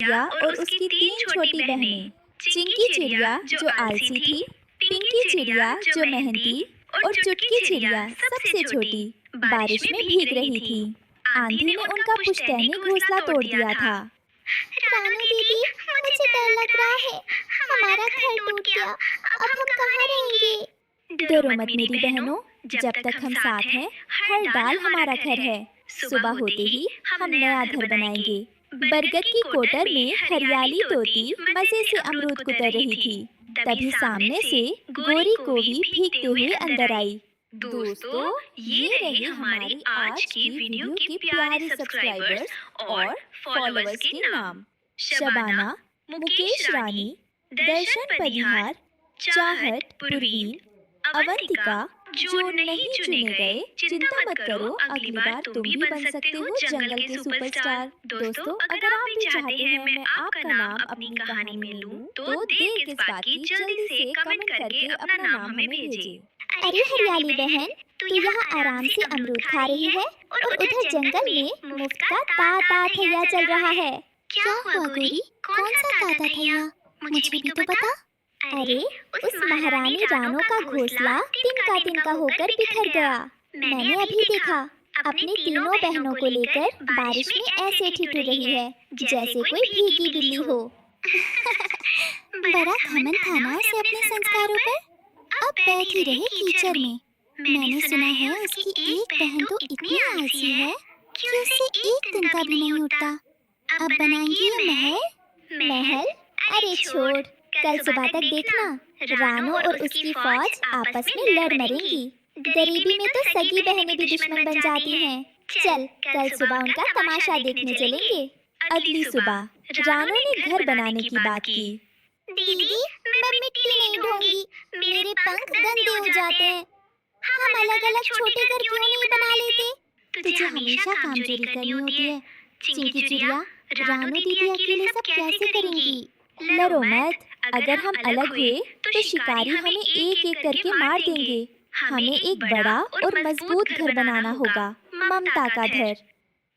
चिड़िया और उसकी तीन छोटी बहनें। चिंकी चिड़िया जो आलसी थी, पिंकी चिड़िया जो मेहनती और चुटकी चिड़िया सबसे छोटी बारिश में भीग रही थी। आंधी ने उनका पुश्तैनी घोंसला तोड़ दिया था। रानू दीदी, मुझे डर लग रहा है। हमारा घर टूट गया, अब हम कहाँ रहेंगे? डरो मत मेरी बहनों, जब तक हम साथ हैं हर डाल हमारा घर है। सुबह होते ही हम नया घर बनाएंगे। बरगद की कोटर में हरियाली तोती मजे से अमरूद कुतर रही थी। तभी सामने से गोरी कोवी भीगते हुए अंदर आई। दोस्तों, ये रहे हमारी आज की वीडियो के प्यारे सब्सक्राइबर्स और फॉलोअर्स के नाम। शबाना, मुकेश रानी, दर्शन परिहार, चाहत परवीन, अवंतिका। जो नहीं चुने गए, चिंता मत करो, अगली बार तुम भी बन सकते हो जंगल के सुपरस्टार। दोस्तों, अगर आप भी चाहते हैं मैं आपका नाम अपनी कहानी में लूं, तो देर किस बात की, जल्दी से कमेंट करके अपना नाम हमें भेजें। अरे हरियाली बहन, तू यहाँ आराम से अमरूद खा रही है और उधर जंगल में मुफ्त का ता थैया चल रहा है। क्या हुआ गोरी? कौन सा ताता थैया? मुझे भी तो बता। अरे, उस महारानी रानो का घोंसला तिनका होकर बिखर गया। मैंने अभी देखा। अपनी तीनों बहनों को लेकर बारिश में ऐसे ठिठुर रही है जैसे कोई भीगी बिल्ली हो। बड़ा घमंड था ना उसे अपने संस्कारों पर। अब बैठ ही रहे कीचड़ में। मैंने सुना है उसकी एक बहन तो इतनी आलसी है कि उसे एक दिन का भी नहीं उठता। अब बनाएंगी ये महल? महल? अरे छोड़, कल सुबह तक देखना, रानो और उसकी फौज आपस में लड़ मरेंगी। गरीबी में तो सगी बहनें भी दुश्मन बन जाती हैं। चल, कल सुबह उनका तमाशा देखने चलेंगे। अगली सुबह रानो ने घर बनाने की बात की। दीदी, मैं मिट्टी नहीं ढूंढूंगी, मेरे पंख गंदे हो जाते हैं। हम अलग अलग छोटे घर क्यों नहीं बना लेते? तुझे हमेशा कामचोरी करनी होती है चिंकी चिड़िया। रानो दीदी अकेले सब कैसे करेंगी? लड़ो मत, अगर हम अलग हुए तो शिकारी हमें एक एक करके मार देंगे। हमें एक बड़ा और मजबूत घर बनाना होगा, ममता का घर।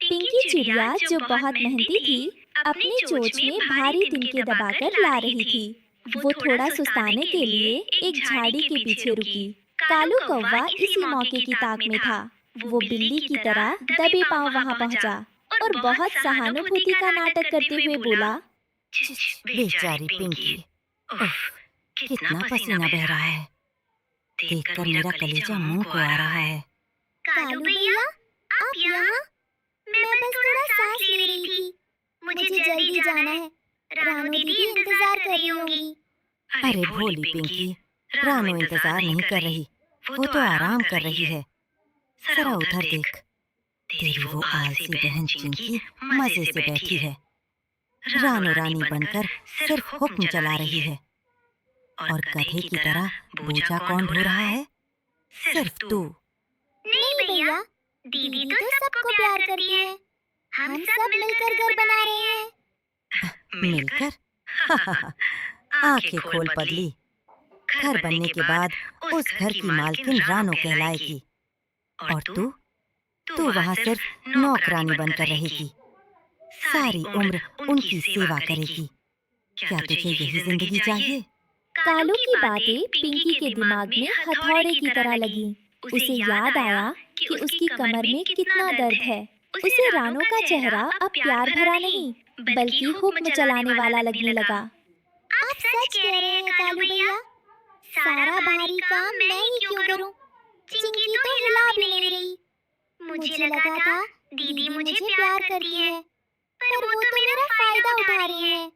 पिंकी चिड़िया जो बहुत मेहनती थी, अपनी चोंच में भारी तिनके दबाकर ला रही थी। वो थोड़ा सुस्ताने के लिए एक झाड़ी के पीछे रुकी। कालू कौवा इसी मौके की ताक में था। वो बिल्ली की तरह दबे पांव वहां पहुंचा और बहुत सहानुभूति का नाटक करते हुए बोला, बेचारी पिंकी, उफ, कितना पसीना बह रहा है। देखकर मेरा कलेजा मुंह को आ रहा है। कालू भैया, आप यहाँ? मैं बस थोड़ा सांस ले रही थी। मुझे जल्दी जाना है। रानो दीदी इंतजार कर रही होंगी। अरे भोली पिंकी, रानो इंतजार नहीं कर रही, वो तो आराम कर रही है। जरा उधर देख, तेरी वो आलसी बहन चिंकी मजे से बैठी है। रानो रानी बनकर सिर्फ हुक्म चला रही है, और गधे की तरह बोझा कौन ढो रहा है? सिर्फ तू। नहीं भैया, दीदी तो सबको प्यार करती है। हम सब मिलकर घर बना रहे हैं। मिलकर? आंखें खोल पगली, घर बनने के बाद उस घर की मालकिन रानो कहलाएगी, और तू वहां सिर्फ नौकरानी बनकर रहेगी। सारी उम्र उनकी सेवा करेगी। क्या तुझे यही जिंदगी चाहिए? कालू की बातें पिंकी के दिमाग में हथौड़े की तरह लगी। उसे याद आया कि उसकी कमर में कितना दर्द है। उसे रानो का चेहरा अब प्यार भरा नहीं, बल्कि हुक्म चलाने वाला लगने लगा। आप सच कह रहे हैं कालू भैया। सारा भारी काम मैं ही क्यों करूं? चिंकी तो हिला भी नहीं रही। मुझे लगा था दीदी मुझे प्यार करती है, पर वो तो मेरा फायदा उठा रही है।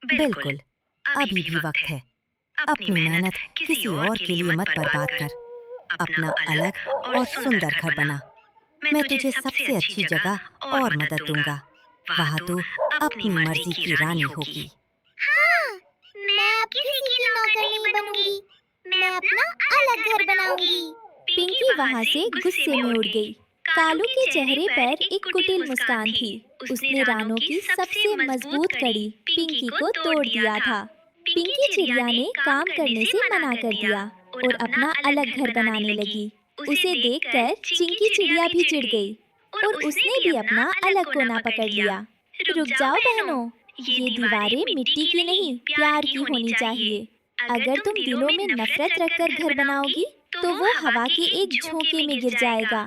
बिल्कुल, अभी भी वक्त है। अपनी मेहनत किसी और के लिए मत बर्बाद कर। अपना अलग और सुंदर घर बना। मैं तुझे सबसे अच्छी जगह और मदद दूंगा। वहाँ तू अपनी मर्जी की रानी होगी। हाँ, मैं अब किसी की नौकर नहीं बनूंगी। मैं अपना अलग घर बनाऊंगी। पिंकी वहां से गुस्से में उड़ गई। कालू के चेहरे पर एक कुटिल मुस्कान थी। उसने रानो की सबसे मजबूत कड़ी पिंकी को तोड़ दिया था। पिंकी चिड़िया ने काम करने से मना कर दिया और अपना अलग घर बनाने लगी। उसे देखकर चिंकी चिड़िया भी चिढ़ गई और उसने भी अपना अलग कोना पकड़ लिया। रुक जाओ बहनों, ये दीवारें मिट्टी की नहीं, प्यार की होनी चाहिए। अगर तुम दिलों में नफरत रखकर घर बनाओगी तो वो हवा के एक झोंके में गिर जाएगा।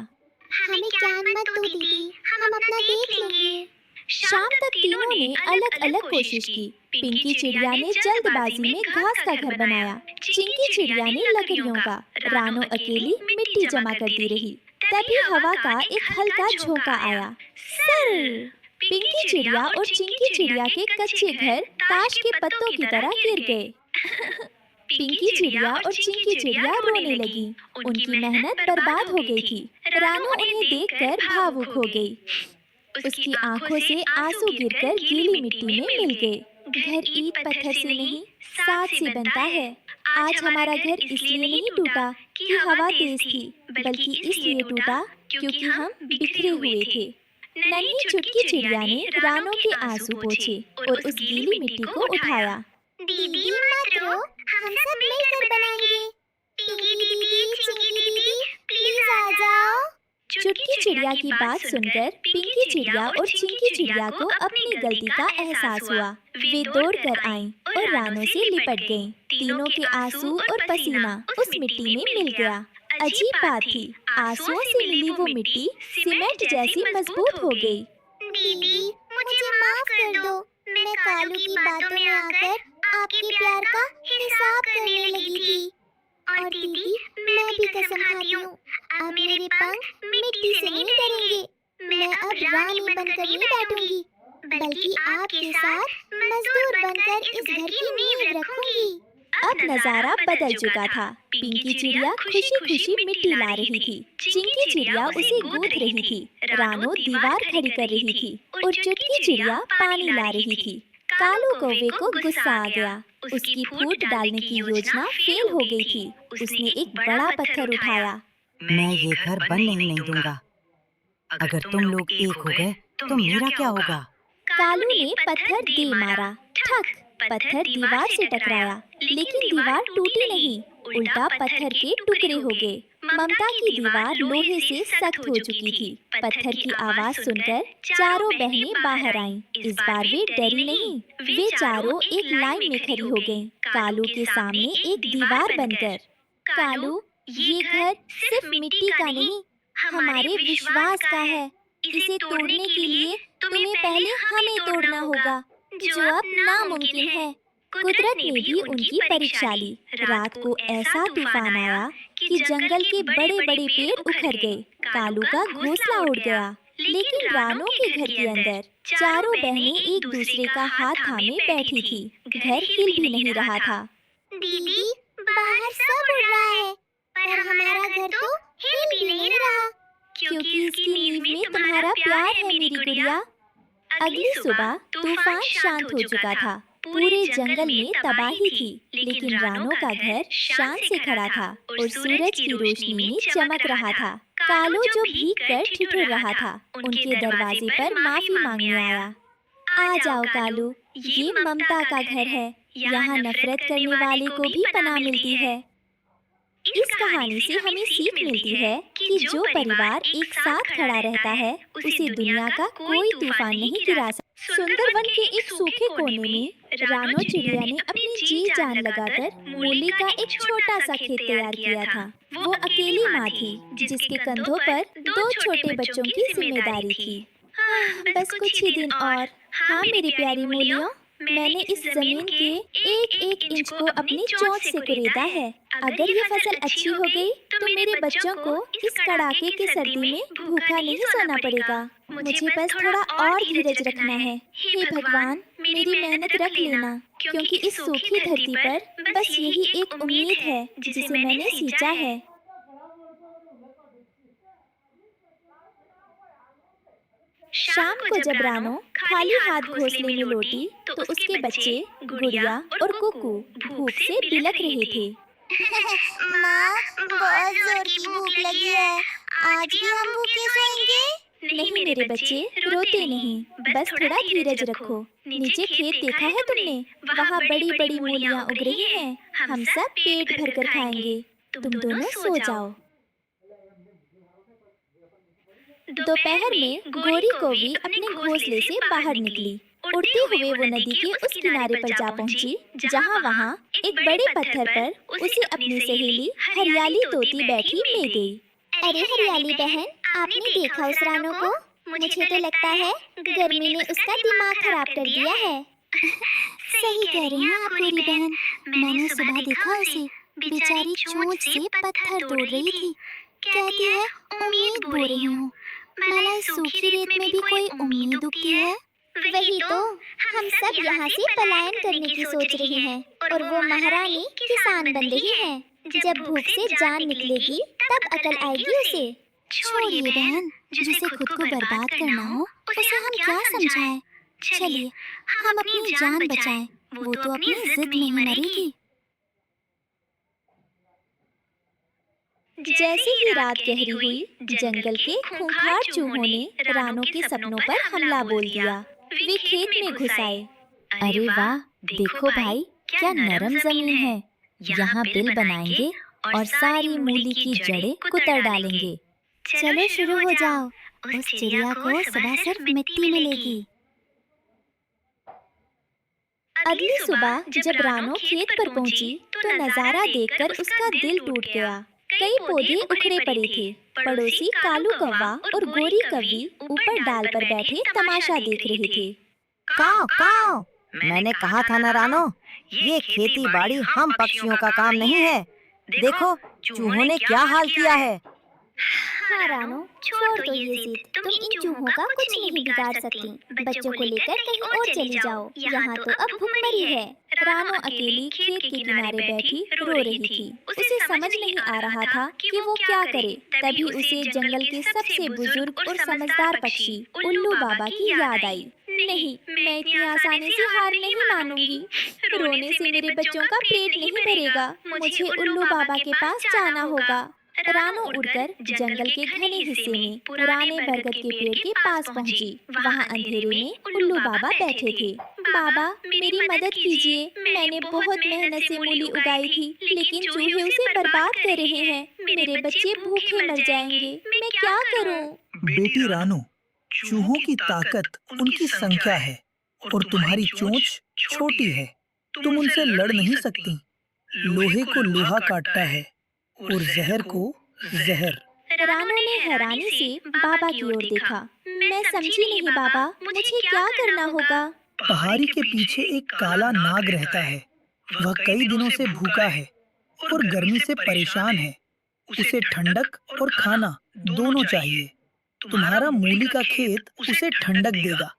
हमें ज्ञान मत दो दीदी, हम अपना देख लेंगे। शाम तक तीनों ने अलग अलग कोशिश की। पिंकी चिड़िया ने जल्दबाजी में घास का घर बनाया, चिंकी चिड़िया ने लकड़ियों का, रानो अकेली मिट्टी जमा करती रही। तभी हवा का एक हल्का झोंका आया। सर! पिंकी चिड़िया और चिंकी चिड़िया के कच्चे घर ताश के पत्तों की तरह गिर गए। पिंकी चिड़िया और चिंकी चिड़िया रोने लगी। उनकी मेहनत बर्बाद हो गई थी। रानो उन्हें देखकर भावुक हो गई। उसकी आंखों से आंसू गिरकर गीली मिट्टी में मिल गए। घर ईंट पत्थर से नहीं, साथ से बनता है। आज हमारा घर इसलिए नहीं टूटा कि हवा तेज थी, बल्कि इसलिए टूटा क्योंकि हम बिखरे हुए थे। नन्ही चुटकी चिड़िया ने रानो के आंसू पोंछे और उस गीली मिट्टी को उठाया। दीदी मत रो, हम सब मिलकर बनाएंगे। पिंकी दीदी, चिंकी दीदी, प्लीज आ जाओ। चुटकी चिड़िया की बात सुनकर पिंकी चिड़िया और चिंकी चिड़िया को अपनी गलती का एहसास हुआ। वे दौड़ कर आईं और रानो से लिपट गईं। तीनों के आंसू और पसीना उस मिट्टी में मिल गया। अजीब बात थी, आंसुओं से मिली वो मिट्टी सीमेंट जैसी मजबूत हो गई। दीदी मुझे माफ कर दो, मैं कालू की बातों में आकर आपके प्यार का हिसाब करने लगी थी। और दीदी मैं भी कसम खाती हूँ, अब मेरे पंख मिट्टी से नहीं डरेंगे। मैं अब रानी बनकर नहीं बैठूंगी, बल्कि आपके साथ मजदूर बनकर इस घर की नींव रखूंगी। अब नजारा बदल चुका था। पिंकी चिड़िया खुशी खुशी मिट्टी ला रही थी, चिंकी चिड़िया उसे गूंथ रही थी, रानो दीवार खड़ी कर रही थी और चुटकी चिड़िया पानी ला रही थी। कालू कौवे को गुस्सा आ गया। उसकी फूट डालने की योजना फेल हो गई थी। उसने एक बड़ा पत्थर उठाया। मैं ये घर बनने ही नहीं दूंगा। अगर तुम लोग एक हो गए तो मेरा क्या होगा? कालू ने पत्थर दे मारा। ठक! पत्थर दीवार से टकराया, लेकिन दीवार टूटी नहीं, उल्टा पत्थर के टुकड़े हो गए। ममता की दीवार लोहे से सख्त हो चुकी थी। पत्थर की आवाज सुनकर चारों बहनें बाहर आईं। इस बार वे डरी नहीं, वे चारों एक लाइन में खड़ी हो गईं, कालू के सामने एक दीवार बनकर। कालू, ये घर सिर्फ मिट्टी का नहीं, हमारे विश्वास का है। इसे तोड़ने के लिए तुम्हें पहले हमें तोड़ना होगा, जो अब नामुमकिन है। कुदरत ने भी उनकी परीक्षा ली। रात को ऐसा तूफान आया कि जंगल के बड़े बड़े पेड़ उखड़ गए। कालू का घोंसला उड़ गया, लेकिन रानो के घर के अंदर चारों बहनें एक दूसरे का हाथ थामे बैठी थी। घर हिल भी नहीं रहा था। दीदी बाहर सब उड़ रहा है, पर हमारा घर तो हिल भी नहीं रहा। क्योंकि इसकी नींव में तुम्हारा प्यार है मेरी गुड़िया। अगली सुबह तूफान शांत हो चुका था। पूरे जंगल में तबाही थी, लेकिन रानो का घर शान से खड़ा था और सूरज की रोशनी में चमक रहा था। कालू जो भीग कर ठिठुर रहा था, उनके दरवाजे पर माफी मांगने आया। आ जाओ कालू, ये ममता का घर है। यहाँ नफरत करने वाले को भी पनाह मिलती है। इस कहानी से हमें सीख मिलती है कि जो परिवार एक साथ खड़ा रहता है, उसे दुनिया का कोई तूफान नहीं गिरा सकता। सुंदरवन के एक सूखे कोने में रानो चिड़िया ने अपनी जी जान लगाकर मूली का एक छोटा सा खेत तैयार किया था। वो अकेली माँ थी, जिसके कंधों पर 2 छोटे बच्चों की जिम्मेदारी थी। बस कुछ ही दिन और। हाँ मेरी प्यारी मूलियों, मैंने इस जमीन के एक एक इंच को अपनी चोंच से कुरेदा है। अगर ये फसल अच्छी हो गई तो मेरे बच्चों को इस कड़ाके की सर्दी में भूखा नहीं सोना पड़ेगा। मुझे बस थोड़ा और धीरज रखना है। हे भगवान, मेरी मेहनत रख लेना, क्योंकि इस सूखी धरती पर बस यही एक उम्मीद है जिसे मैंने सींचा है। शाम को जब रानो खाली हाथ घोंसले में लौटी तो उसके बच्चे गुड़िया और कुकू भूख से बिलख रहे थे। माँ, बहुत जोर की भूख लगी है, आज भी हम भूखे सोएंगे? नहीं मेरे बच्चे, रोते नहीं, बस थोड़ा धीरज रखो। नीचे खेत देखा है तुमने? वहाँ बड़ी बड़ी मूलियाँ उग रही हैं। हम सब पेट भरकर खाएंगे। तुम दोनों सो जाओ। दोपहर में गोरी कौवी अपने घोंसले से बाहर निकली। उड़ते हुए वो नदी के उस किनारे पर जा पहुंची जहां वहां एक बड़े पत्थर पर उसे अपनी सहेली हरियाली तोती बैठी मिल गई। अरे हरियाली बहन, आपने देखा उस रानो को? मुझे तो लगता है गर्मी ने उसका दिमाग खराब कर दिया है। सही कह रही हैं आप पूरी बहन। मैंने सुबह देखा उसे, बेचारी चोंच से पत्थर तोड़ रही थी। कहती है उम्मीद बो रही हूँ। माला इस सूखी रेत में भी कोई उम्मीद उगती है। वही तो, हम सब यहाँ से पलायन करने की सोच रहे हैं और वो महारानी किसान बन रही है। जब भूख से जान निकलेगी तब अकल आएगी उसे। छोड़िए बहन, जिसे खुद को बर्बाद करना हो उसे हम क्या समझाएं। चलिए हम अपनी जान बचाएं, वो तो अपनी जिद में ही मरेगी। जैसे ही रात गहरी हुई, जंगल के खूंखार चूहों ने रानो के सपनों पर हमला बोल दिया। वे खेत में घुस आए। अरे वाह, देखो भाई, क्या नरम जमीन है। यहाँ बिल बनाएंगे और सारी मूली की जड़ें कुतर डालेंगे। चलो शुरू हो जाओ, उस चिड़िया को सुबह सिर्फ मिट्टी मिलेगी। अगली सुबह जब रानो खेत पर पहुंची तो नजारा देखकर उसका दिल टूट गया। कई पौधे उखड़े पड़े थे। पड़ोसी कालू कौवा और गोरी कौवी ऊपर डाल पर बैठे तमाशा देख रहे थे। काव काव, मैंने कहा था ना रानो, ये खेती बाड़ी हम पक्षियों का काम नहीं है। देखो चूहों ने क्या हाल किया है। हाँ रानो, छोड़ दो ये जिद, तुम इन चूहों का कुछ नहीं बिगाड़ सकती। बच्चों को लेकर कहीं और चली जाओ, यहाँ तो अब भूखमरी है। रानो अकेली खेत के किनारे बैठी रो रही थी। उसे समझ नहीं आ रहा था कि वो क्या करे। तभी उसे जंगल के सबसे बुजुर्ग और समझदार पक्षी उल्लू बाबा की याद आई। नहीं, मैं इतनी आसानी से हार नहीं मानूंगी। रोने से मेरे बच्चों का पेट नहीं भरेगा। मुझे उल्लू बाबा के पास जाना होगा। रानो उड़कर जंगल के घने हिस्से में पुराने बरगद के पेड़ के पास पहुंची। वहां अंधेरे में उल्लू बाबा बैठे थे। बाबा, मेरी मदद कीजिए। मैंने बहुत मेहनत से मूली उगाई थी, लेकिन चूहे उसे बर्बाद कर रहे हैं। मेरे बच्चे भूखे मर जाएंगे। मैं क्या करूं? बेटी रानो, चूहों की ताकत उनकी संख्या है और तुम्हारी चोंच छोटी है। तुम उनसे लड़ नहीं सकती। लोहे को लोहा काटता है और जहर को जहर। रानो ने हैरानी से बाबा की ओर देखा। मैं समझी नहीं बाबा, मुझे क्या करना होगा? पहाड़ी के पीछे एक काला नाग रहता है। वह कई दिनों से भूखा है और गर्मी से परेशान है। उसे ठंडक और खाना दोनों चाहिए। तुम्हारा मूली का खेत उसे ठंडक देगा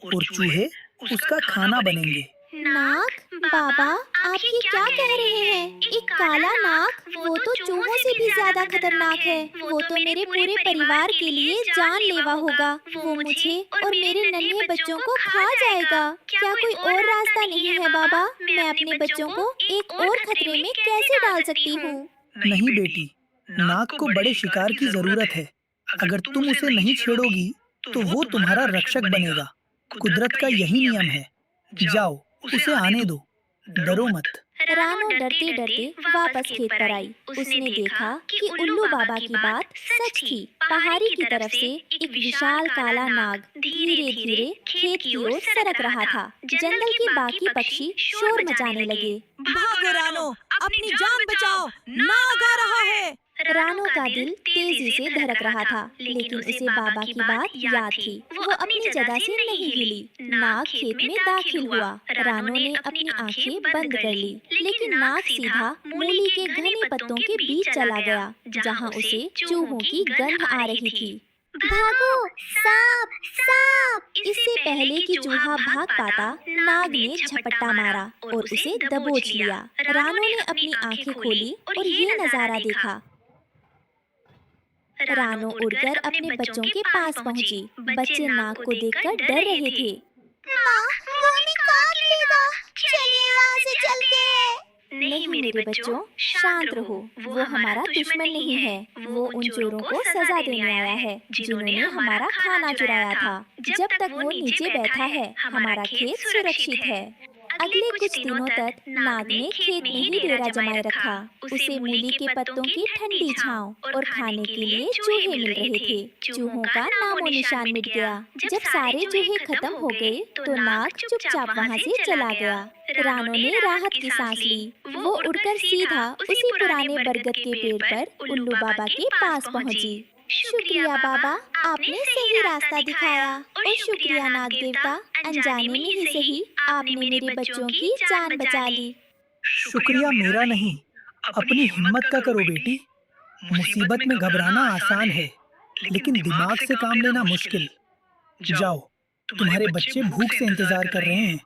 और चूहे उसका खाना बनेंगे। नाग? बाबा, आप ये क्या कह रहे हैं? एक काला नाग? वो तो चूहों से भी ज्यादा खतरनाक है। वो तो मेरे पूरे परिवार के लिए जानलेवा होगा। वो मुझे और मेरे नन्हे बच्चों को खा जाएगा। क्या कोई और रास्ता नहीं है बाबा? मैं अपने बच्चों को एक और खतरे में कैसे डाल सकती हूँ? नहीं बेटी, नाग को बड़े शिकार की जरूरत है। अगर तुम उसे नहीं छेड़ोगी तो वो तुम्हारा रक्षक बनेगा। कुदरत का यही नियम है। जाओ, उसे आने दो, डरो मत। रानो डरते डरते वापस खेत पर आई। उसने देखा कि उल्लू बाबा की बात सच थी। पहाड़ी की तरफ से एक विशाल काला नाग धीरे धीरे खेत की ओर सरक रहा था। जंगल के बाकी पक्षी शोर मचाने लगे। भागो रानो, अपनी जान बचाओ, नाग आ रहा है। रानो का दिल तेजी से धड़क रहा था, लेकिन उसे बाबा की बात याद थी। वो अपनी जगह से नहीं हिली। नाग खेत में दाखिल हुआ। रानो ने अपनी आंखें बंद कर ली, लेकिन नाग सीधा मूली के घने पत्तों के बीच चला गया, जहाँ उसे चूहों की गंध आ रही थी। भागो, सांप सांप! इससे पहले कि चूहा भाग पाता, नाग ने झपट्टा मारा और उसे दबोच लिया। रानो ने अपनी आंखें खोली और ये नजारा देखा। रानो उड़कर अपने बच्चों के पास पहुंची। बच्चे नाग को देखकर डर रहे थे। माँ, वो हमें काट लेगा। चलिए यहाँ से चलते हैं। नहीं मेरे बच्चों, शांत रहो। वो हमारा दुश्मन नहीं है। वो उन चोरों को सजा देने आया है जिन्होंने हमारा खाना चुराया था। जब तक वो नीचे बैठा है, हमारा खेत सुरक्षित है। अगले कुछ दिनों तक नाग ने खेत में ही डेरा जमाए रखा। उसे मूली के पत्तों की ठंडी छांव और खाने के लिए चूहे मिल रहे थे। चूहों का नामो निशान मिट गया। जब सारे चूहे खत्म हो गए तो नाग चुपचाप वहाँ से चला गया। रानो ने राहत की सांस ली। वो उड़कर सीधा उसी पुराने बरगद के पेड़ पर उल्लू बाबा के पास पहुंची। शुक्रिया बाबा, आपने सही रास्ता दिखाया। और शुक्रिया नाग देवता, अनजाने में ही सही आपने मेरे बच्चों की जान बचा ली। शुक्रिया मेरा नहीं, अपनी हिम्मत का करो बेटी। मुसीबत में घबराना आसान है, लेकिन दिमाग से काम लेना मुश्किल। जाओ, तुम्हारे बच्चे भूख से इंतजार कर रहे हैं।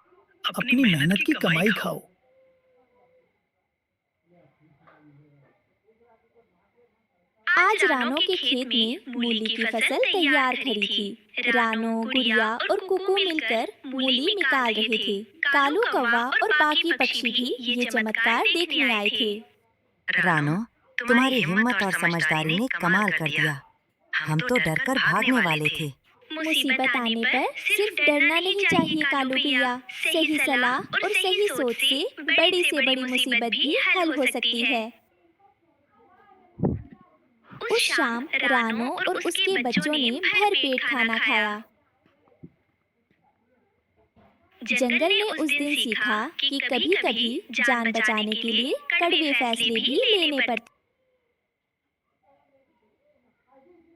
अपनी मेहनत की कमाई खाओ। आज रानो के खेत में मूली की फसल तैयार खड़ी थी। रानो, गुड़िया और कुकू मिलकर मूली निकाल रहे थे। कालू कौवा और बाकी पक्षी भी ये चमत्कार देखने आए थे। रानो, तुम्हारी हिम्मत और समझदारी ने कमाल कर दिया। हम तो डरकर भागने वाले थे। मुसीबत आने पर सिर्फ डरना नहीं चाहिए कालू भैया। सही सलाह और सही सोच से बड़ी मुसीबत भी हल हो सकती है। उस शाम रानो और उसके बच्चों ने भरपेट खाना खाया। जंगल ने उस दिन सीखा कि कभी-कभी जान बचाने के लिए कड़वे फैसले भी लेने पड़ते।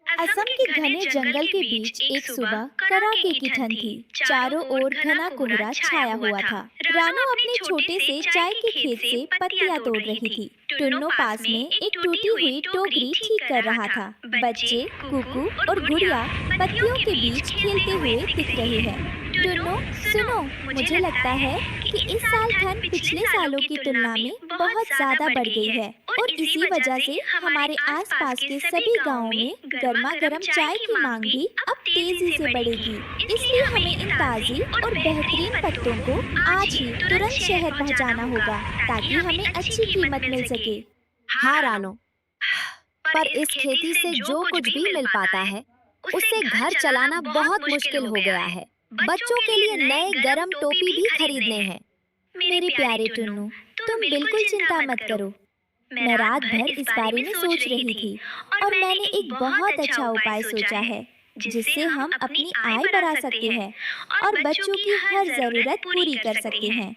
असम के घने जंगल के बीच एक सुबह कड़ाके की ठंड थी। चारों ओर घना कोहरा छाया हुआ था। रानो अपने छोटे से चाय के खेत से पत्तियां तोड़ रही थी। टुन्नो पास में एक टूटी हुई टोकरी ठीक कर रहा था। बच्चे कुकू और गुड़िया पत्तियों के बीच खेलते हुए दिख रहे हैं। टुन्नो, सुनो, मुझे लगता है कि इस साल ठंड पिछले सालों की तुलना में बहुत ज्यादा बढ़ गई है और इसी वजह से हमारे आसपास के सभी गांवों में गर्मा गर्म चाय की मांग भी अब तेजी से बढ़ेगी। इसलिए हमें इन ताजी और बेहतरीन पत्तों को आज ही तुरंत शहर पहुंचाना होगा ताकि हमें अच्छी कीमत मिल सके। हाँ रानो, पर इस खेती से जो कुछ भी मिल पाता है उससे घर चलाना बहुत मुश्किल हो गया है। बच्चों के लिए नए गरम टोपी भी खरीदने हैं। मेरे प्यारे टुन्नू, तुम बिल्कुल चिंता मत करो। मैं रात भर इस बारे में सोच रही थी और मैंने एक बहुत अच्छा उपाय सोचा है जिससे हम अपनी आय बढ़ा सकते हैं और बच्चों की हर जरूरत पूरी कर सकते हैं।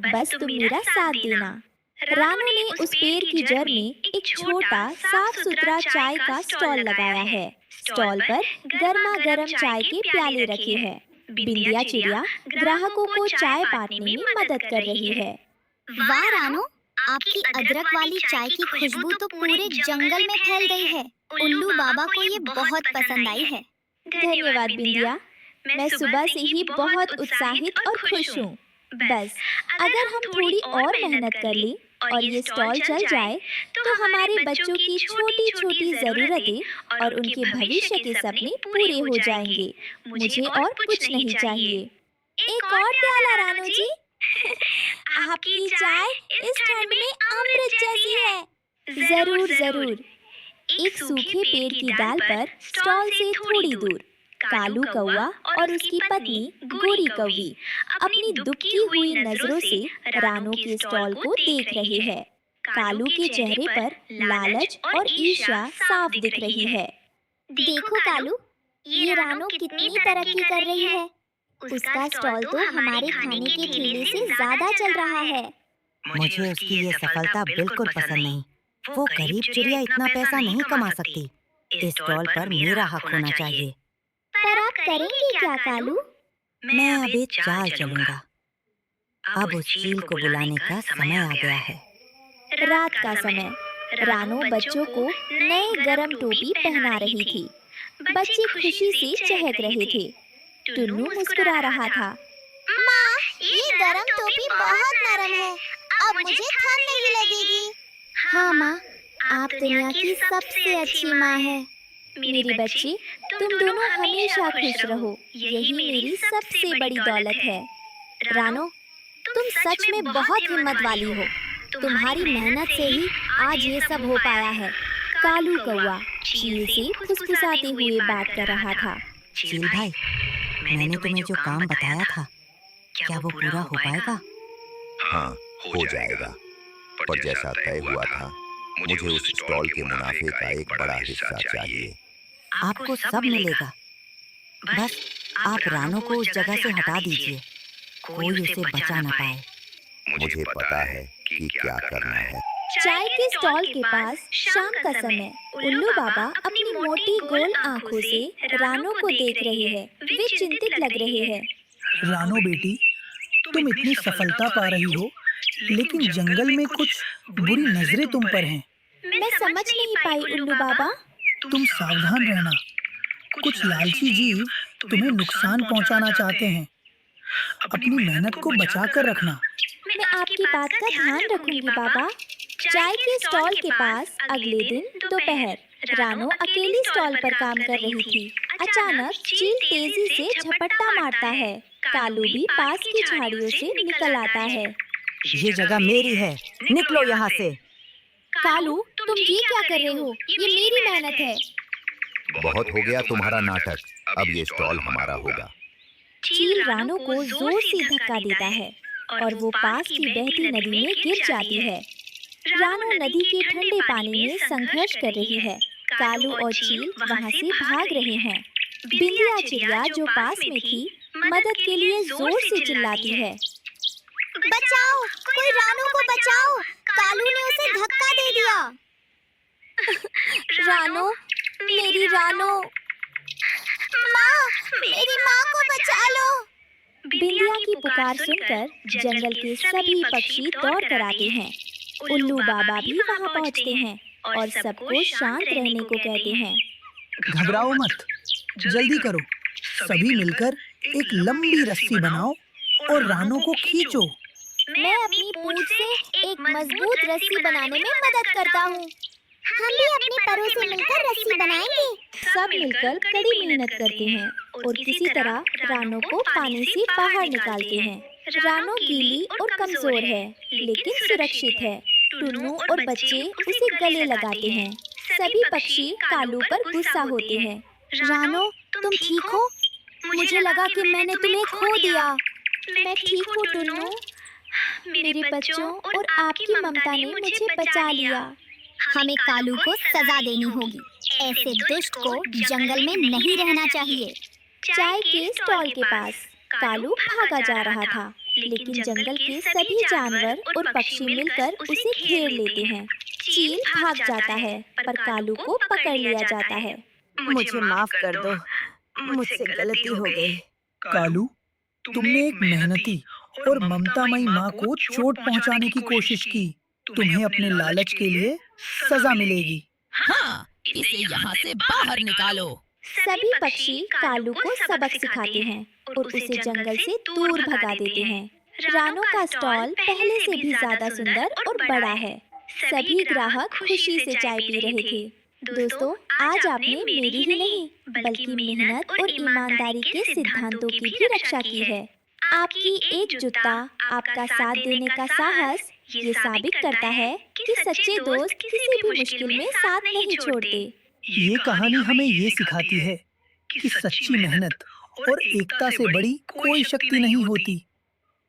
बस तुम मेरा साथ देना। रानो ने उस पेड़ की जड़ में एक छोटा साफ सुथरा चाय का स्टॉल लगाया है। स्टॉल पर गर्मा गर्म चाय के प्याले रखे हैं। बिंदिया चिड़िया ग्राहकों को चाय बांटने में मदद कर रही है। वाह रानो, आपकी अदरक वाली चाय की खुशबू तो पूरे जंगल में फैल गई है। उल्लू बाबा को ये बहुत पसंद आई है। धन्यवाद बिंदिया, मैं सुबह से ही बहुत उत्साहित और खुश हूँ। बस अगर हम थोड़ी और मेहनत कर लें और ये स्टॉल चल जाए तो हमारे बच्चों की छोटी छोटी जरूरतें और उनके भविष्य के सपने पूरे हो जाएंगे। मुझे और कुछ नहीं चाहिए। एक और प्याला रानो जी। आपकी चाय इस ठंड में अमृत जैसी है। जरूर जरूर। एक सूखे पेड़ की डाल पर स्टॉल से थोड़ी दूर कालू कौवा और उसकी पत्नी गोरी कौवी अपनी दुखी हुई नजरों से रानो के स्टॉल को देख रहे हैं। कालू के चेहरे पर लालच और ईर्ष्या साफ दिख रही है। देखो कालू, ये रानो कितनी तरक्की कर रही है। उसका स्टॉल तो हमारे खाने के ठेले से ज्यादा चल रहा है। मुझे उसकी ये सफलता बिल्कुल पसंद नहीं। वो गरीब चिड़िया इतना पैसा नहीं कमा सकती। इस स्टॉल पर मेरा हक होना चाहिए। पर आप करेंगे क्या कालू? मैं अब एक चाल चलूंगा। अब उस चील को बुलाने का समय आ गया है। रात का समय। रानो बच्चों को नए गरम टोपी पहना रही थी। बच्चे खुशी से चहक रहे थे। टुन्नू मुस्कुरा रहा था। माँ, ये गरम टोपी बहुत नरम है। अब मुझे ठंड नहीं लगेगी। हाँ माँ, आप दुनिया की सबसे अच्छी माँ है। मेरे बच्चे, तुम दोनों हमेशा खुश रहो। यही मेरी सबसे बड़ी दौलत है। रानो, तुम सच में बहुत हिम्मत वाली हो। तुम्हारी मेहनत से ही आज ये सब हो पाया है। कालू कौवा चील से फुसफुसाते हुए बात कर रहा था। चील भाई, मैंने तुम्हें जो काम बताया था, क्या वो पूरा हो पाएगा? हाँ, हो जाएगा। पर जैसा तय हुआ था, मुझे उस स्टॉल के मुनाफे का एक बड़ा हिस्सा चाहिए। आपको सब मिलेगा, बस आप रानो को उस जगह से हटा दीजिए, कोई उसे बचा न पाए। मुझे पता है कि क्या करना है। चाय के स्टॉल के पास शाम का समय उल्लू बाबा अपनी मोटी गोल आंखों से रानो को देख रहे हैं। वे चिंतित लग रहे हैं। रानो बेटी, तुम इतनी सफलता पा रही हो, लेकिन जंगल में कुछ बुरी नजरें तुम पर हैं। मैं समझ नहीं पाई उल्लू बाबा। तुम सावधान रहना, कुछ लालची जीव तुम्हें नुकसान पहुंचाना चाहते हैं। अपनी मेहनत को बचा कर रखना। मैं आपकी बात का ध्यान रखूंगी बाबा। चाय के स्टॉल के पास अगले दिन दोपहर रानो अकेली स्टॉल पर काम कर रही थी। अचानक चील तेजी से झपट्टा मारता है। कालू भी पास की झाड़ियों से निकल आता है। ये जगह मेरी है, निकलो यहाँ से। कालू, तुम ये क्या कर रहे हो? ये मेरी मेहनत है। बहुत हो गया तुम्हारा नाटक, अब ये स्टॉल हमारा होगा। चील रानो को जोर से धक्का देता है और वो पास की बहती नदी में गिर जाती है। रानो नदी के ठंडे पानी में संघर्ष कर रही है। कालू और चील वहाँ से भाग रहे हैं। बिंदिया चिड़िया जो पास में थी, मदद के लिए जोर से चिल्लाती है। बचाओ, कोई रानो को बचाओ, कालू ने उसे धक्का दे दिया। रानो, मेरी रानो। माँ, मेरी माँ को बचा लो। बिंदिया की पुकार सुनकर जंगल के सभी पक्षी दौड़ कर आते हैं। उल्लू बाबा भी वहाँ पहुँचते हैं और सबको शांत रहने को कहते हैं। घबराओ मत, जल्दी करो। सभी मिलकर एक लंबी रस्सी बनाओ और रानो को खींचो। मैं अपनी पूंछ से एक मजबूत रस्सी बनाने में मदद करता हूँ। हम भी अपनी परों से मिलकर रस्सी बनाएंगे। सब मिलकर कड़ी मेहनत करते हैं और किसी तरह रानो को पानी से बाहर निकालते हैं। रानो गीली और कमजोर है, लेकिन सुरक्षित है। टुन्नू और बच्चे उसे गले लगाते हैं। सभी पक्षी कालू पर गुस्सा होते हैं। रानो, तुम ठीक हो? मुझे लगा कि मैंने तुम्हें खो दिया। मैं ठीक हूँ टुन्नू। मेरे बच्चों और आपकी ममता ने मुझे बचा लिया। हमें कालू को सजा देनी होगी। ऐसे दुष्ट को जंगल में नहीं रहना चाहिए। चाय के स्टॉल के पास कालू भागा जा रहा था, लेकिन जंगल के सभी जानवर और पक्षी मिलकर उसे घेर लेते हैं। चील भाग जाता है, पर कालू को पकड़ लिया जाता है। मुझे माफ कर दो, मुझसे गलती हो गई। कालू, तुमने एक मेहनती और ममतामयी माँ को चोट पहुंचाने की कोशिश की। तुम्हें अपने लालच के लिए सजा मिलेगी। हाँ, इसे यहाँ से बाहर निकालो। सभी पक्षी कालू को सबक सिखाते हैं और उसे जंगल से दूर भगा देते हैं। रानो का स्टॉल पहले से भी ज्यादा सुंदर और बड़ा है। सभी ग्राहक खुशी से चाय पी रहे थे। दोस्तों, आज आपने मेरी ही नहीं, बल्कि मेहनत और ईमानदारी के सिद्धांतों की भी रक्षा की है। आपकी एकजुटता, आपका साथ देने का साहस ये साबित करता है कि सच्चे दोस्त किसी भी मुश्किल में साथ नहीं छोड़ते। ये कहानी हमें ये सिखाती है कि सच्ची मेहनत और एकता से बड़ी कोई शक्ति नहीं होती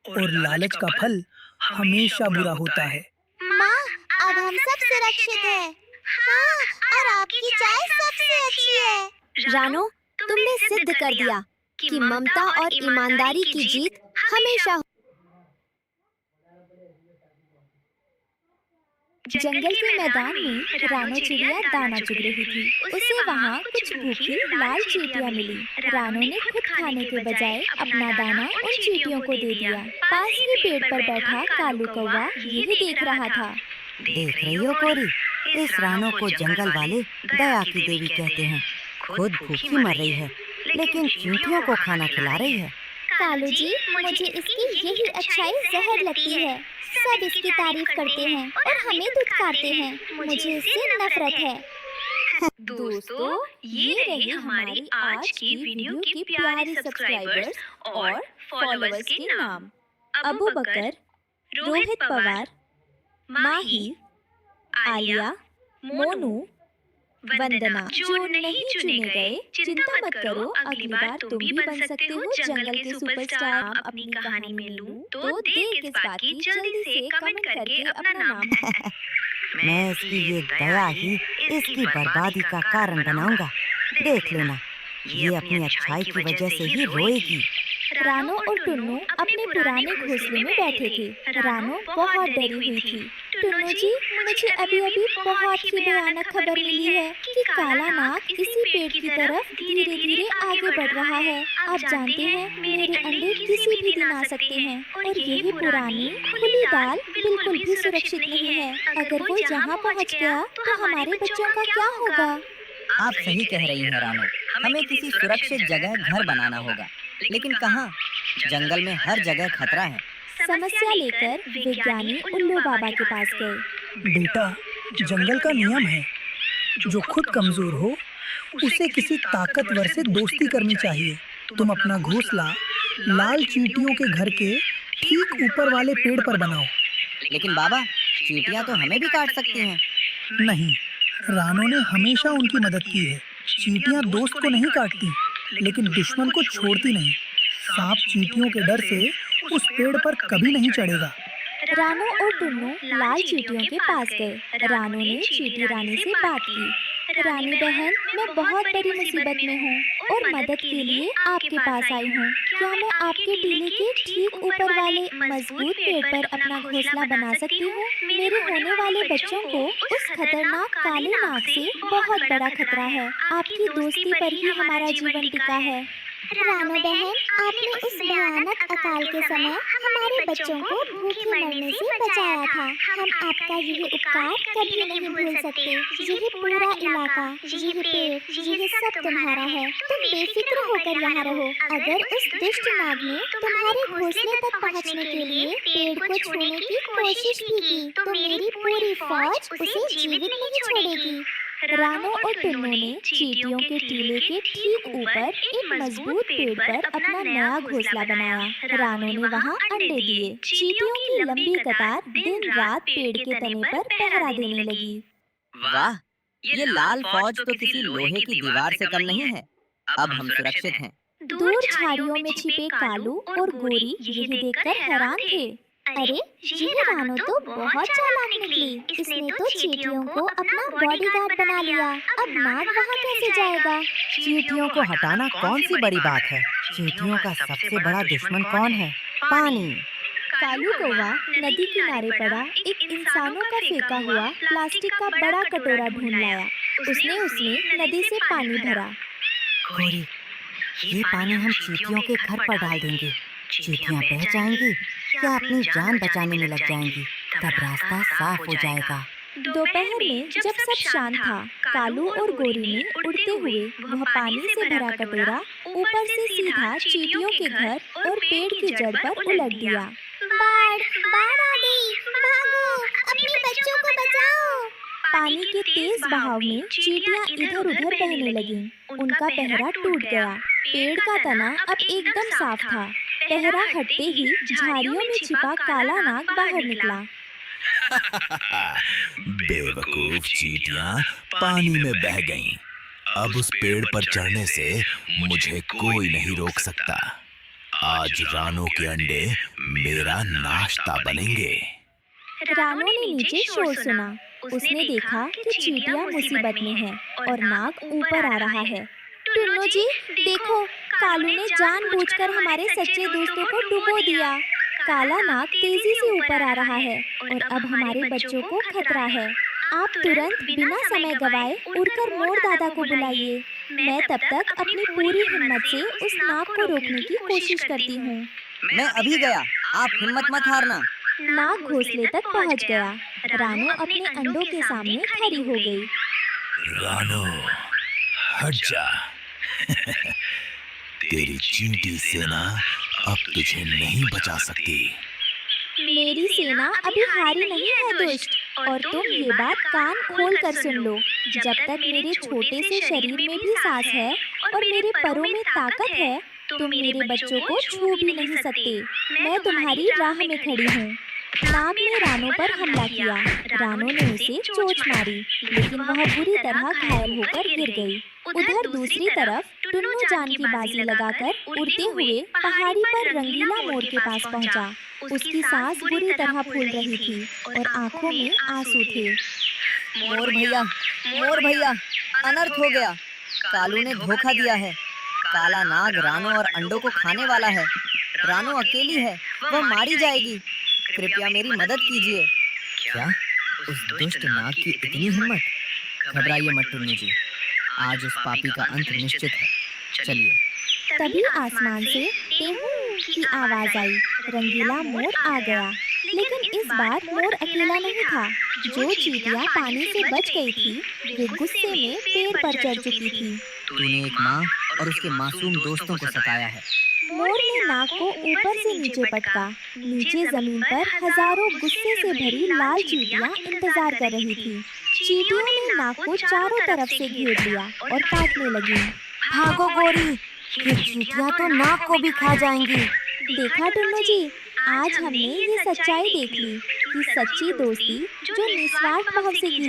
और लालच का फल हमेशा बुरा होता है। माँ, अब हम सब सुरक्षित हैं। हाँ, और आपकी चाय सबसे अच्छी है। रानो, तुमने सिद्ध कर दिया कि ममता और ईमानदारी की जीत हमेशा। जंगल के मैदान में रानो चिड़िया दाना चुग रही थी। उसे वहाँ कुछ भूखी लाल चींटियाँ मिली। रानो ने खुद खाने के बजाय अपना दाना उन चींटियों को दे दिया। पास ही पेड़ पर बैठा कालू कौवा यही देख रहा था। देख रही हो कोरी, इस रानो को जंगल वाले दया की देवी कहते हैं। खुद भूखी मर रही है, लेकिन चींटियों को खाना खिला रही है। कालू जी, मुझे इसकी यही अच्छाई जहर लगती है। सब इसकी तारीफ करते हैं और हमें दुत्कारते हैं। मुझे इससे नफरत है। दोस्तों, ये रही हमारी आज की वीडियो की प्यारी सब्सक्राइबर्स और फॉलोअर्स के नाम। अबू बकर, रोहित पवार, माही, आलिया, मोनू, वंदना। जो नहीं चुने गए, चिंता मत करो, अगली बार तुम भी बन सकते हो जंगल के सुपरस्टार। नाम अपनी कहानी में लूं तो देर किस बात की, जल्दी से कमेंट करके अपना नाम मैं इसकी ये दया ही इसकी बर्बादी का कारण बनाऊंगा। देख लेना, ये अपनी अच्छाई की वजह से ही रोएगी। रानो और टुन्नू अपने पुराने घोंसले में बैठे थे। रानो बहुत डरी हुई थी। टुन्नू जी, मुझे अभी अभी बहुत ही भयानक खबर मिली है कि काला नाग इसी पेड़ की तरफ धीरे धीरे आगे बढ़ रहा है। आप जानते हैं मेरे अंडे किसी भी दिन आ सकते हैं और यही पुरानी खुली दाल बिल्कुल भी सुरक्षित नहीं है। अगर वो यहाँ पहुँच गया तो हमारे बच्चों का क्या होगा? आप सही कह रही हैं रानो, हमें किसी सुरक्षित जगह घर बनाना होगा, लेकिन कहाँ? जंगल में हर जगह खतरा है। समस्या लेकर विज्ञानी उल्लू बाबा के पास गए। बेटा, जंगल का नियम है, जो खुद कमजोर हो उसे किसी ताकतवर से दोस्ती करनी चाहिए। तुम अपना घोंसला लाल चींटियों के घर के ठीक ऊपर वाले पेड़ पर बनाओ। लेकिन बाबा, चींटियां तो हमें भी काट सकती हैं। नहीं, रानो ने हमेशा उनकी मदद की है। चींटियां दोस्त को नहीं काटती, लेकिन दुश्मन को छोड़ती नहीं। सांप चींटियों के डर से उस पेड़ पर कभी नहीं चढ़ेगा। रानो और टुन्नू लाल चींटियों के पास गए। रानो ने चींटी रानी से बात की। रानी बहन, मैं बहुत बड़ी मुसीबत में हूँ और मदद के लिए आपके पास आई हूँ। क्या मैं आपके टीले के ठीक ऊपर वाले मजबूत पेड़ पर अपना घोंसला बना सकती हूँ? मेरे होने वाले बच्चों को उस खतरनाक काले नाग से बहुत बड़ा खतरा है। आपकी दोस्ती पर ही हमारा जीवन टिका है। रानो बहन, आपने उस भयानक अकाल के समय हमारे बच्चों को भूखे मरने से बचाया था। हम आपका यह उपकार कभी नहीं भूल सकते। यह पूरा इलाका, यह पेड़, यह सब तुम्हारा है। तुम बेफिक्र होकर यहाँ रहो। अगर उस दुष्ट नाग ने तुम्हारे घोंसले तक पहुँचने के लिए पेड़ को छूने की कोशिश भी की तो मेरी पूरी फौज उसे जीवित नहीं छोड़ेगी। रानो और टुन्नू ने चींटियों के टीले के ठीक ऊपर एक मजबूत पेड़ पर अपना नया घोंसला बनाया। रानो ने वहाँ अंडे दिए। चींटियों की लंबी कतार दिन रात पेड़ के तने पर पहरा देने लगी। वाह, ये लाल फौज तो किसी लोहे की दीवार से कम नहीं है। अब हम सुरक्षित हैं। दूर झाड़ियों में छिपे कालू और गोरी यह देखकर हैरान थे। अरे, ये रानो तो बहुत चालाक निकली। इसने तो चींटियों को अपना बॉडीगार्ड बना लिया। अब नाग वहाँ कैसे जाएगा? चींटियों को हटाना कौन सी बड़ी बात है? चींटियों का सबसे बड़ा दुश्मन कौन है? पानी। कालू कौवा नदी किनारे पड़ा एक इंसानों का फेंका हुआ प्लास्टिक का बड़ा कटोरा ढूंढ लाया। उसने उसमें नदी से पानी भरा। गोरी, ये पानी हम चींटियों के घर पर डाल देंगे। चींटियां बह जाएंगी या अपनी जान बचाने में लग जाएंगी, तब रास्ता साफ हो जाएगा। दोपहर में जब सब शांत था, कालू और गोरी ने उड़ते हुए वह पानी से भरा कटोरा ऊपर से सीधा चींटियों के घर और पेड़ की जड़ पर उलट दिया। बाढ़ आ गई, भागो, अपने बच्चों को बचाओ। पानी के तेज बहाव में चींटियां इधर उधर बहने लगीं। उनका पहरा टूट गया। पेड़ का तना अब एकदम साफ था। पहरा हटते ही झाड़ियों में छिपा काला नाग बाहर निकला। बेवकूफ चींटियां पानी में बह गईं। अब उस पेड़ पर चढ़ने से मुझे कोई नहीं रोक सकता। आज रानो के अंडे मेरा नाश्ता बनेंगे। रानो ने नीचे शोर सुना। उसने देखा कि चींटियां मुसीबत में है और नाग ऊपर आ रहा है। टुन्नू जी, देखो, कालू ने जानबूझकर हमारे सच्चे दोस्तों को डुबो दिया। काला नाग तेजी से ऊपर आ रहा है और अब हमारे बच्चों को खतरा है। आप तुरंत बिना समय गवाए उड़कर मोर दादा को बुलाइए। मैं तब तक अपनी पूरी हिम्मत से उस नाग को रोकने की कोशिश करती हूँ। मैं अभी गया, आप हिम्मत मत हारना। नाग घोंसले तक पहुँच गया। रानो अपने अंडों के सामने खड़ी हो गई। रानो, हट जा। तेरी चींटी सेना अब तुझे नहीं बचा सकती। मेरी सेना अभी हारी नहीं है दुष्ट, और तुम ये बात कान खोल कर सुन लो। जब तक मेरे छोटे से शरीर में भी सांस है और मेरे परों में ताकत है, तुम मेरे बच्चों को छू भी नहीं सकते। मैं तुम्हारी राह में खड़ी हूँ। नाग ने रानो पर हमला किया। रानो ने उसे चोट मारी, लेकिन वह बुरी तरह घायल होकर गिर गई। उधर दूसरी तरफ टुन्नू जान की बाजी लगाकर उड़ते हुए पहाड़ी पर रंगीला मोर के पास पहुंचा। उसकी सांस बुरी तरह फूल रही थी और आंखों में आंसू थे। मोर भैया, अनर्थ हो गया। कालू ने धोखा दिया है। काला नाग रानो और अंडों को खाने वाला है। रानो अकेली है, वह मारी जाएगी। कृपया मेरी मदद कीजिए। क्या उस दुष्ट नाग की इतनी हिम्मत? घबराइए मत टुन्नू जी, आज उस पापी का अंत निश्चित है। चलिए। तभी आसमान से टेहू की आवाज आई। रंगीला मोर आ गया, लेकिन इस बार मोर अकेला नहीं था। जो चींटियां पानी से बच गई थी, वे गुस्से में पेड़ पर चढ़ चुकी थी। तूने एक माँ और उसके मासूम दोस्तों को सताया है। मोर ने नाग को ऊपर से नीचे पटका। नीचे जमीन पर हजारों गुस्से से भरी लाल चींटियां इंतजार कर रही थी। चींटियों ने नाग को चारों तरफ से घेर लिया और काटने लगी। भागो गोरी, ये चींटियां तो नाग को भी खा जाएंगी। देखा टुन्नू जी, आज हमने ये सच्चाई देख ली कि सच्ची दोस्ती जो निस्वार्थ भाव से की